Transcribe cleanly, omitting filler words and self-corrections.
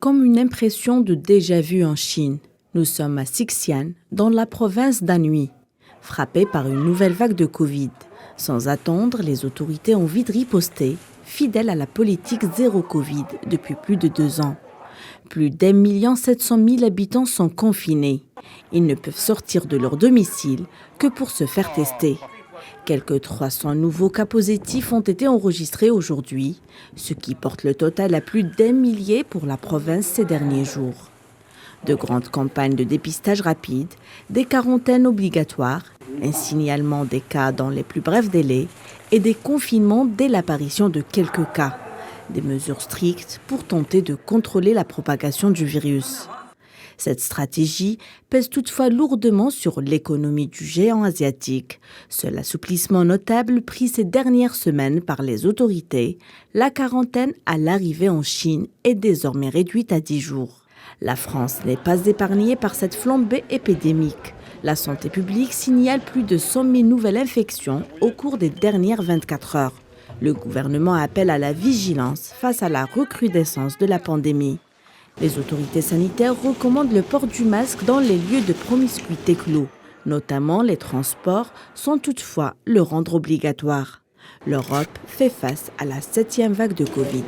Comme une impression de déjà-vu en Chine, nous sommes à Sixian, dans la province d'Anhui, frappés par une nouvelle vague de Covid. Sans attendre, les autorités ont vite riposté, fidèles à la politique zéro Covid depuis plus de 2 ans. Plus d'1 700 000 habitants sont confinés. Ils ne peuvent sortir de leur domicile que pour se faire tester. Quelques 300 nouveaux cas positifs ont été enregistrés aujourd'hui, ce qui porte le total à plus d'1 millier pour la province ces derniers jours. De grandes campagnes de dépistage rapide, des quarantaines obligatoires, un signalement des cas dans les plus brefs délais et des confinements dès l'apparition de quelques cas. Des mesures strictes pour tenter de contrôler la propagation du virus. Cette stratégie pèse toutefois lourdement sur l'économie du géant asiatique. Seul assouplissement notable pris ces dernières semaines par les autorités, la quarantaine à l'arrivée en Chine est désormais réduite à 10 jours. La France n'est pas épargnée par cette flambée épidémique. La santé publique signale plus de 100 000 nouvelles infections au cours des dernières 24 heures. Le gouvernement appelle à la vigilance face à la recrudescence de la pandémie. Les autorités sanitaires recommandent le port du masque dans les lieux de promiscuité clos, notamment les transports, sans toutefois le rendre obligatoire. L'Europe fait face à la 7e vague de Covid.